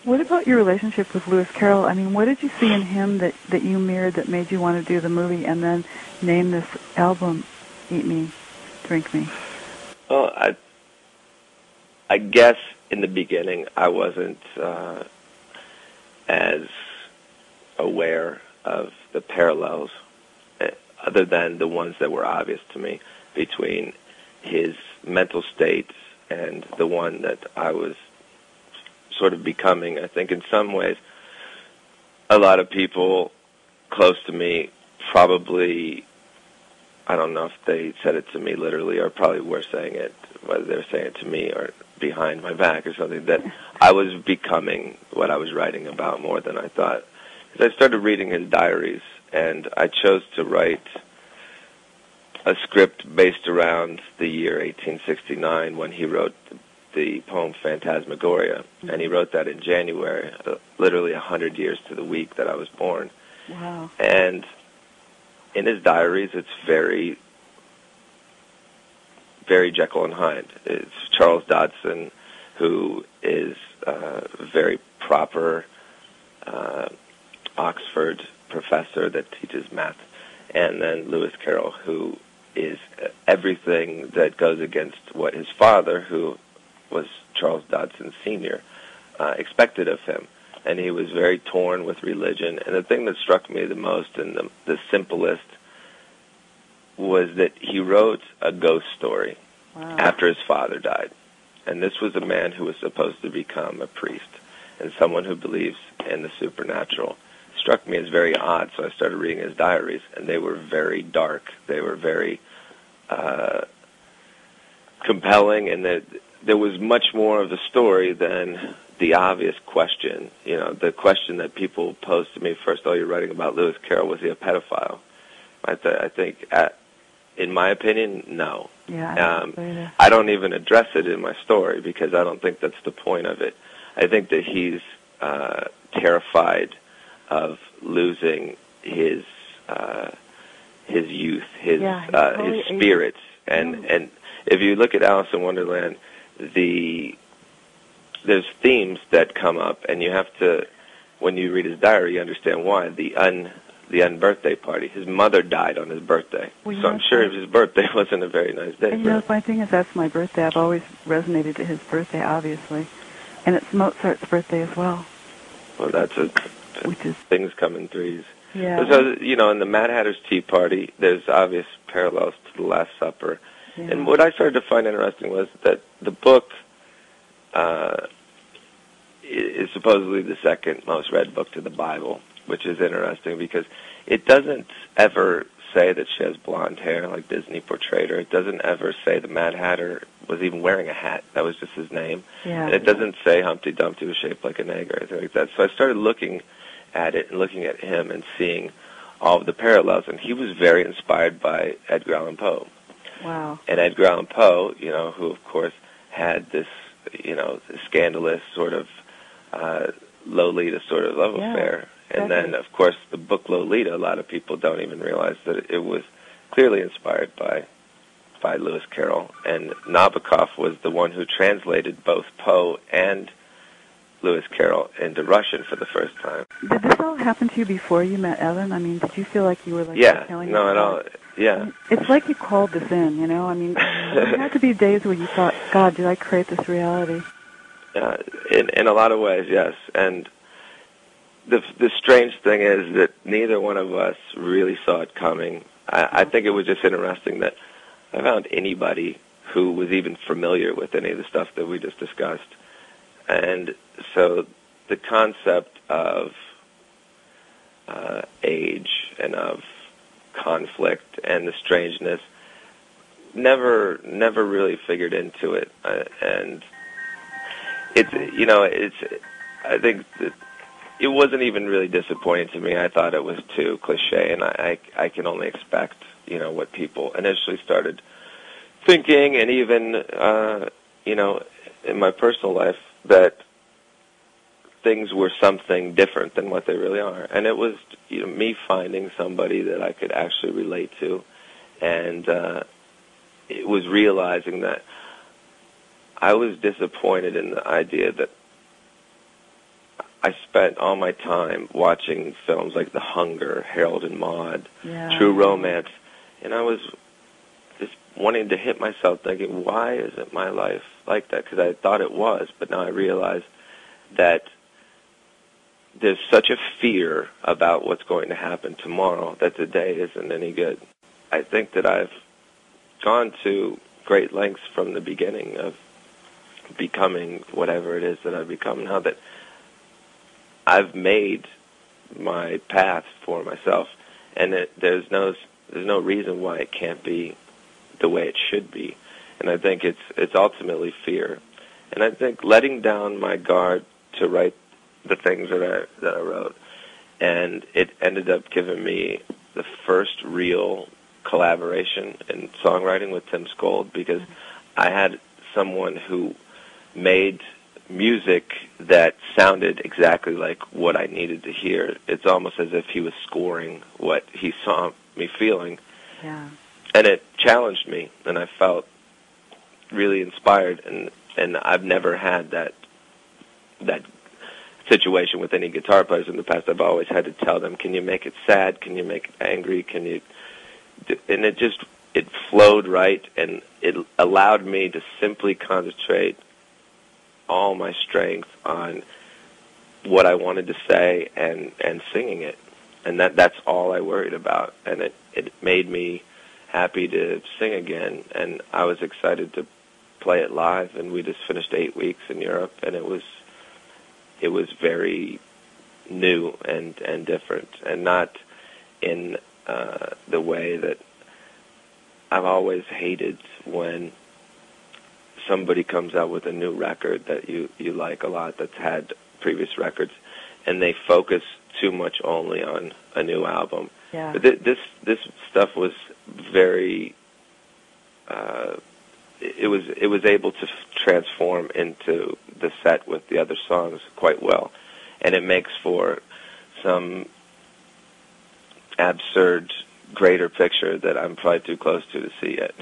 What about your relationship with Lewis Carroll? I mean, what did you see in him that you mirrored that made you want to do the movie and then name this album Eat Me, Drink Me? Well, I guess in the beginning I wasn't as aware of the parallels, other than the ones that were obvious to me, between his mental state and the one that I was sort of becoming. I think in some ways a lot of people close to me probably, I don't know if they said it to me literally or probably were saying it, whether they were saying it to me or behind my back or something, that I was becoming what I was writing about more than I thought. Because I started reading his diaries, and I chose to write a script based around the year 1869 when he wrote the poem Phantasmagoria, and he wrote that in January, literally 100 years to the week that I was born. Wow. And in his diaries, it's very, very Jekyll and Hyde. It's Charles Dodson, who is a very proper Oxford professor that teaches math, and then Lewis Carroll, who is everything that goes against what his father, who was Charles Dodson Sr., expected of him. And he was very torn with religion. And the thing that struck me the most and the simplest was that he wrote a ghost story after his father died. And this was a man who was supposed to become a priest and someone who believes in the supernatural. It struck me as very odd, so I started reading his diaries, and they were very dark. They were very compelling, and there was much more of the story than the obvious question. You know, the question that people posed to me, first, you're writing about Lewis Carroll, was he a pedophile? I think, in my opinion, no. Yeah, I don't even address it in my story because I don't think that's the point of it. I think that he's terrified of losing his youth, his spirits, and if you look at Alice in Wonderland, there's themes that come up, and you have to, when you read his diary, you understand why. The unbirthday party. His mother died on his birthday, so I'm sure his birthday wasn't a very nice day. And you know, the funny thing is, that's my birthday. I've always resonated to his birthday, obviously, and it's Mozart's birthday as well. Well, things come in threes. Yeah. So, you know, in the Mad Hatter's Tea Party, there's obvious parallels to The Last Supper. Yeah. And what I started to find interesting was that the book is supposedly the second most read book to the Bible, which is interesting because it doesn't ever say that she has blonde hair like Disney portrayed her. It doesn't ever say the Mad Hatter was even wearing a hat. That was just his name. Yeah. And it doesn't say Humpty Dumpty was shaped like an egg or anything like that. So I started looking at it and looking at him and seeing all of the parallels. And he was very inspired by Edgar Allan Poe. Wow. And Edgar Allan Poe, you know, who of course had this, you know, scandalous sort of Lolita sort of love affair. And then, of course, the book Lolita, a lot of people don't even realize that it was clearly inspired by Lewis Carroll. And Nabokov was the one who translated both Poe and Lewis Carroll into Russian for the first time. Did this all happen to you before you met Evan? I mean, did you feel like you were like telling no, at all. Yeah. I mean, it's like you called this in, you know? I mean, there had to be days where you thought, God, did I create this reality? In a lot of ways, yes. And the strange thing is that neither one of us really saw it coming. I think it was just interesting that I found anybody who was even familiar with any of the stuff that we just discussed. And so the concept of age and of conflict and the strangeness never really figured into it. And I think that it wasn't even really disappointing to me. I thought it was too cliche, and I can only expect, you know, what people initially started thinking, and even, you know, in my personal life, that things were something different than what they really are. And it was, you know, me finding somebody that I could actually relate to, and it was realizing that I was disappointed in the idea that I spent all my time watching films like The Hunger, Harold and Maude, Yeah. True Romance, and I was just wanting to hit myself thinking, why isn't my life like that? Because I thought it was, but now I realize that there's such a fear about what's going to happen tomorrow that today isn't any good. I think that I've gone to great lengths from the beginning of becoming whatever it is that I've become now, that I've made my path for myself, and there's no reason why it can't be the way it should be. And I think it's ultimately fear. And I think letting down my guard to write the things that I wrote, and it ended up giving me the first real collaboration in songwriting with Tim Skold, because I had someone who made music that sounded exactly like what I needed to hear. It's almost as if he was scoring what he saw me feeling. Yeah. And it challenged me, and I felt really inspired, and I've never had that situation with any guitar players in the past. I've always had to tell them, can you make it sad? Can you make it angry? Can you... And it flowed right, and it allowed me to simply concentrate all my strength on what I wanted to say and singing it. And that's all I worried about. And it made me happy to sing again, and I was excited to play it live, and we just finished 8 weeks in Europe, and it was very new and different, and not in the way that I've always hated when somebody comes out with a new record that you like a lot, that's had previous records, and they focus too much only on a new album. Yeah. But this stuff was very it was able to transform into the set with the other songs quite well, and it makes for some absurd greater picture that I'm probably too close to see yet.